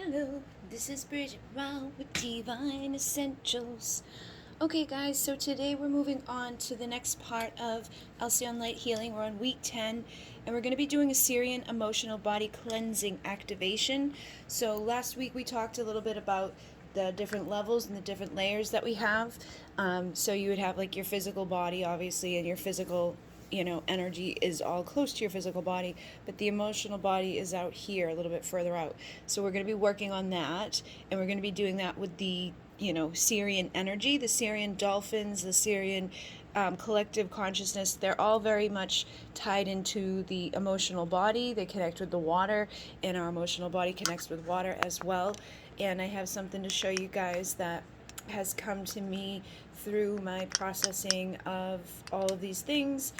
Hello, this is Bridget with Divine Essentials. Okay, guys, so today we're moving on to the next part of Alcyone Light Healing. We're on week 10, and we're going to be doing a Sirian emotional body cleansing activation. So last week we talked a little bit about the different levels and the different layers that we have. So you would have like your physical body, obviously, and your physical energy is all close to your physical body, but the emotional body is out here a little bit further out. So we're going to be working on that, and we're going to be doing that with the Sirian energy, the Sirian dolphins, the Sirian collective consciousness. They're all very much tied into the emotional body. They connect with the water, and our emotional body connects with water as well. And I have something to show you guys that has come to me through my processing of all of these things.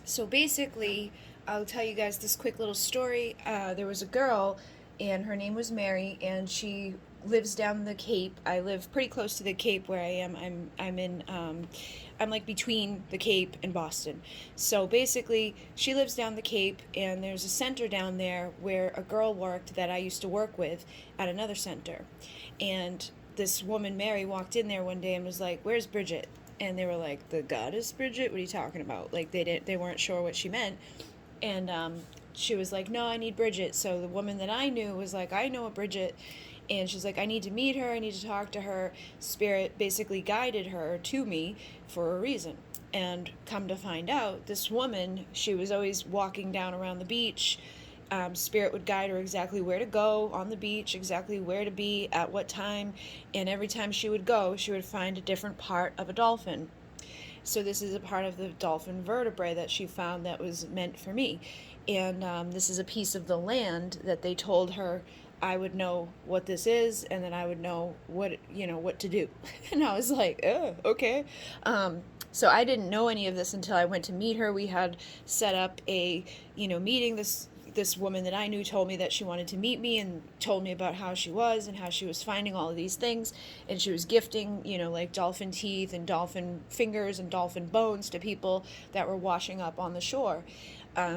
So basically, I'll tell you guys this quick little story. There was a girl, and her name was Mary, and she lives down the Cape. I live pretty close to the Cape where I am. I'm like between the Cape and Boston. So basically, she lives down the Cape, and there's a center down there where a girl worked that I used to work with at another center. And this woman, Mary, walked in there one day and was like, "Where's Bridget?" And they were like, "The goddess Bridget? What are you talking about?" Like they weren't sure what she meant. And she was like, "No, I need Bridget." So the woman that I knew was like, "I know a Bridget." And she's like, "I need to meet her. I need to talk to her." Spirit basically guided her to me for a reason. And come to find out, this woman, she was always walking down around the beach. Spirit would guide her exactly where to go on the beach, exactly where to be, at what time. And every time she would go, she would find a different part of a dolphin. So this is a part of the dolphin vertebrae that she found that was meant for me. And this is a piece of the land that they told her I would know what this is, and then I would know what to do. And I was like, "Oh, okay." So I didn't know any of this until I went to meet her. We had set up a meeting. This woman that I knew told me that she wanted to meet me and told me about how she was and how she was finding all of these things, and she was gifting like dolphin teeth and dolphin fingers and dolphin bones to people that were washing up on the shore.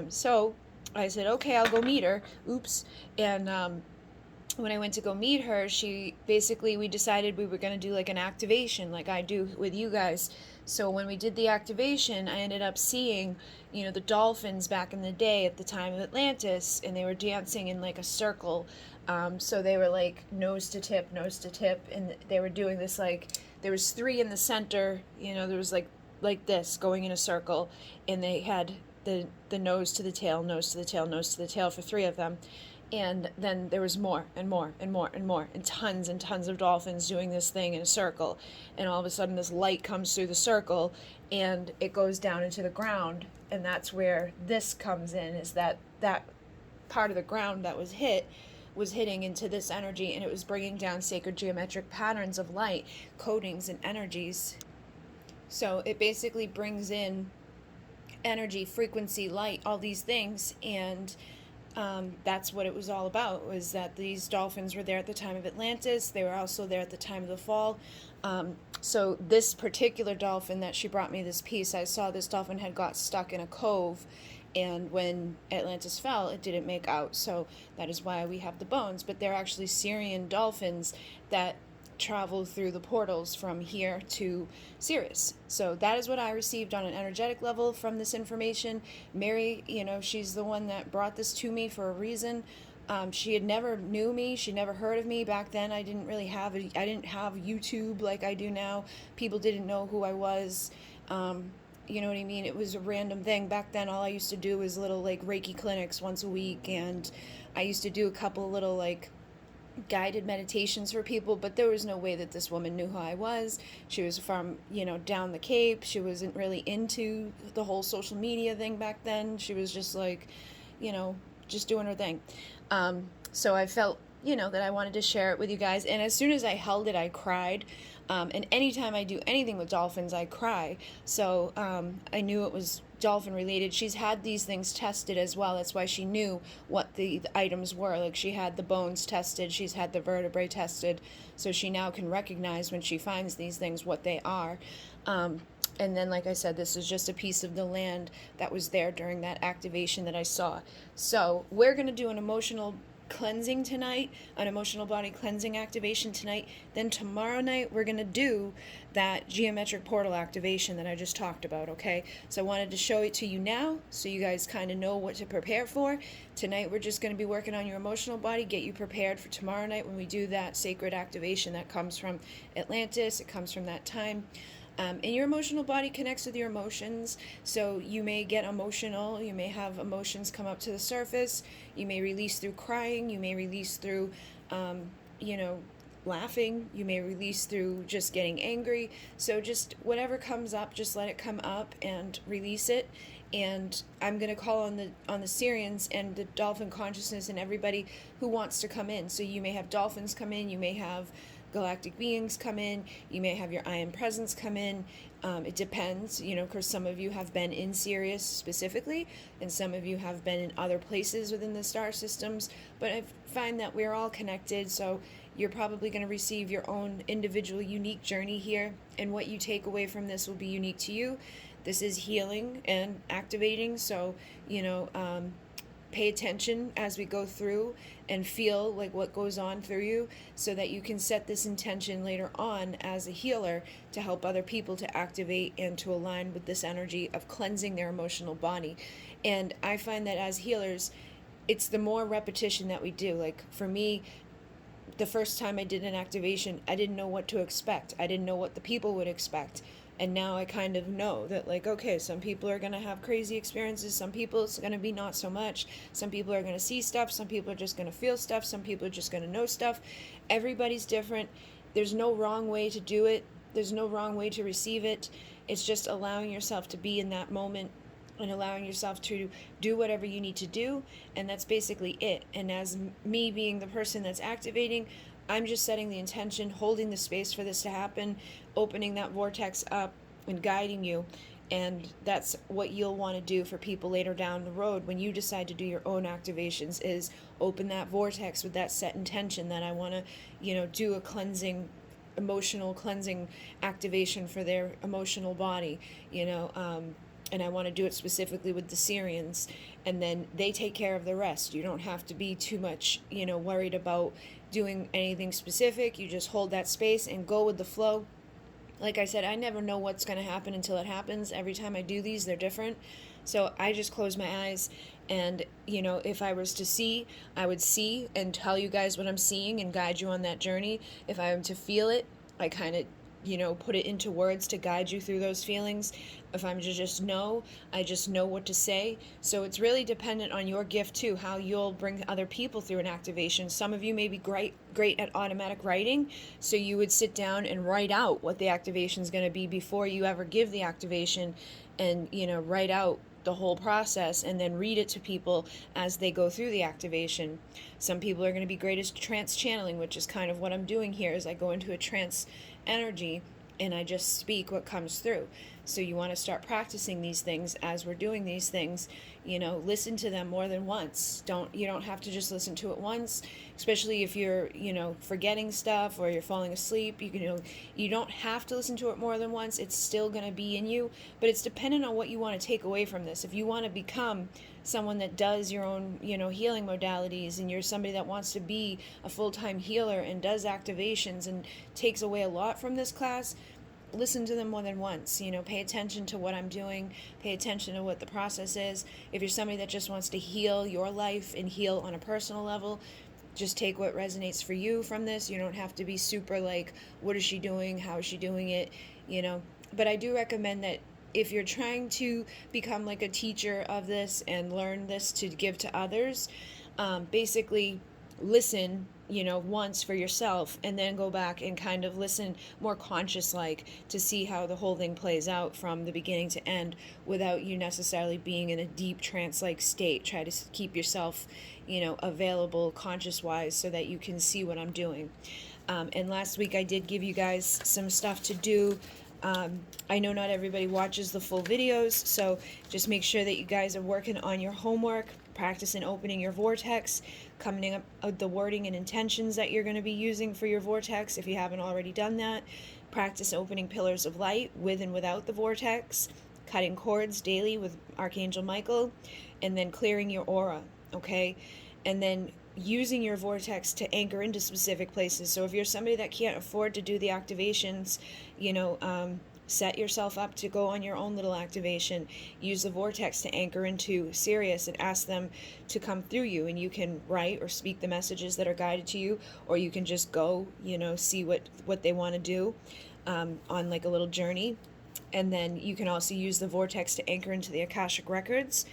So I said, "Okay, I'll go meet her." Oops. And when I went to go meet her, we decided we were going to do like an activation like I do with you guys. So when we did the activation, I ended up seeing, the dolphins back in the day at the time of Atlantis, and they were dancing in like a circle. So they were like nose to tip, and they were doing this like, there was three in the center, there was like this going in a circle, and they had the nose to the tail, nose to the tail, nose to the tail for three of them. And then there was more and more and more and more, and tons of dolphins doing this thing in a circle. And all of a sudden this light comes through the circle, and it goes down into the ground. And that's where this comes in, is that part of the ground that was hitting into this energy, and it was bringing down sacred geometric patterns of light, codings and energies. So it basically brings in energy, frequency, light, all these things. And that's what it was all about, was that these dolphins were there at the time of Atlantis. They were also there at the time of the fall. So this particular dolphin that she brought me this piece, I saw this dolphin had got stuck in a cove, and when Atlantis fell, it didn't make out. So that is why we have the bones. But they're actually Sirian dolphins that travel through the portals from here to Sirius. So that is what I received on an energetic level from this information. Mary, she's the one that brought this to me for a reason. She had never knew me. She never heard of me. Back then, I didn't have YouTube like I do now. People didn't know who I was. You know what I mean? It was a random thing. Back then, all I used to do was little like Reiki clinics once a week, and I used to do a couple little like guided meditations for people, but there was no way that this woman knew who I was. She was from, down the Cape. She wasn't really into the whole social media thing back then. She was just like, just doing her thing. So I felt, that I wanted to share it with you guys. And as soon as I held it, I cried. And anytime I do anything with dolphins, I cry. So I knew it was dolphin related. She's had these things tested as well. That's why she knew what the items were. Like, she had the bones tested, she's had the vertebrae tested, so she now can recognize when she finds these things what they are. And then, like I said, this is just a piece of the land that was there during that activation that I saw. So we're going to do an emotional cleansing tonight, an emotional body cleansing activation tonight. Then tomorrow night, we're going to do that geometric portal activation that I just talked about, okay? So I wanted to show it to you now so you guys kind of know what to prepare for. Tonight, we're just going to be working on your emotional body, get you prepared for tomorrow night when we do that sacred activation that comes from Atlantis. It comes from that time. And your emotional body connects with your emotions, so you may get emotional, you may have emotions come up to the surface, you may release through crying, you may release through, laughing, you may release through just getting angry. So just whatever comes up, just let it come up and release it. And I'm going to call on the Sirians and the dolphin consciousness and everybody who wants to come in. So you may have dolphins come in, you may have galactic beings come in, you may have your I Am Presence come in. It depends, because some of you have been in Sirius specifically, and some of you have been in other places within the star systems. But I find that we're all connected, so you're probably going to receive your own individual, unique journey here, and what you take away from this will be unique to you. This is healing and activating, so, pay attention as we go through and feel like what goes on through you so that you can set this intention later on as a healer to help other people to activate and to align with this energy of cleansing their emotional body. And I find that as healers, it's the more repetition that we do. Like for me, the first time I did an activation, I didn't know what to expect. I didn't know what the people would expect. And now I kind of know that, like, okay, some people are going to have crazy experiences. Some people it's going to be not so much. Some people are going to see stuff. Some people are just going to feel stuff. Some people are just going to know stuff. Everybody's different. There's no wrong way to do it. There's no wrong way to receive it. It's just allowing yourself to be in that moment and allowing yourself to do whatever you need to do. And that's basically it. And as me being the person that's activating, I'm just setting the intention, holding the space for this to happen, opening that vortex up and guiding you. And that's what you'll want to do for people later down the road when you decide to do your own activations, is open that vortex with that set intention that I want to, do a cleansing, emotional cleansing activation for their emotional body, and I want to do it specifically with the Sirians, and then they take care of the rest. You don't have to be too much, worried about doing anything specific. You just hold that space and go with the flow. Like I said, I never know what's going to happen until it happens. Every time I do these, they're different. So I just close my eyes, and, if I was to see, I would see and tell you guys what I'm seeing and guide you on that journey. If I am to feel it, I kind of, put it into words to guide you through those feelings. If I'm to just know, I just know what to say. So it's really dependent on your gift too, how you'll bring other people through an activation. Some of you may be great at automatic writing, so you would sit down and write out what the activation is going to be before you ever give the activation, and write out the whole process and then read it to people as they go through the activation. Some people are going to be great at trance channeling, which is kind of what I'm doing here, is I go into a trance energy and I just speak what comes through. So you want to start practicing these things as we're doing these things. Listen to them more than once. You don't have to just listen to it once, especially if you're, forgetting stuff or you're falling asleep. You don't have to listen to it more than once. It's still going to be in you, but it's dependent on what you want to take away from this. If you want to become someone that does your own, healing modalities, and you're somebody that wants to be a full-time healer and does activations and takes away a lot from this class, listen to them more than once. Pay attention to what I'm doing, pay attention to what the process is. If you're somebody that just wants to heal your life and heal on a personal level, just take what resonates for you from this. You don't have to be super like, what is she doing, how is she doing it, but I do recommend that if you're trying to become like a teacher of this and learn this to give to others, basically listen once for yourself, and then go back and kind of listen more conscious like to see how the whole thing plays out from the beginning to end without you necessarily being in a deep trance like state. Try to keep yourself available conscious wise so that you can see what I'm doing. And last week I did give you guys some stuff to do. I know not everybody watches the full videos, so just make sure that you guys are working on your homework, practicing opening your vortex, coming up with the wording and intentions that you're going to be using for your vortex if you haven't already done that. Practice opening pillars of light with and without the vortex, cutting cords daily with Archangel Michael, and then clearing your aura, okay? And then using your vortex to anchor into specific places. So if you're somebody that can't afford to do the activations, set yourself up to go on your own little activation. Use the vortex to anchor into Sirius and ask them to come through you, and you can write or speak the messages that are guided to you, or you can just go, see what they want to do on like a little journey. And then you can also use the vortex to anchor into the Akashic records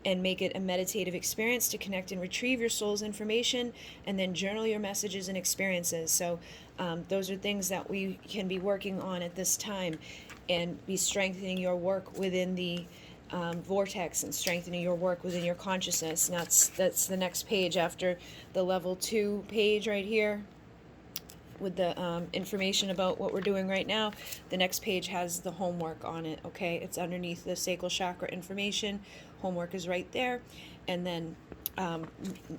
and make it a meditative experience to connect and retrieve your soul's information, and then journal your messages and experiences. So those are things that we can be working on at this time, and be strengthening your work within the vortex and strengthening your work within your consciousness. And that's the next page after the level 2 page right here with the information about what we're doing right now. The next page has the homework on it, okay? It's underneath the sacral chakra information. Homework is right there. And then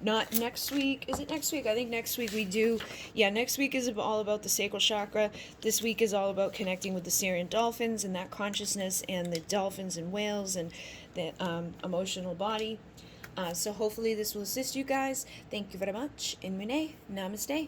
not next week. Is it next week? I think next week we do. Yeah, next week is all about the sacral chakra. This week is all about connecting with the Sirian dolphins and that consciousness, and the dolphins and whales, and the emotional body. So hopefully this will assist you guys. Thank you very much. In Mune, namaste.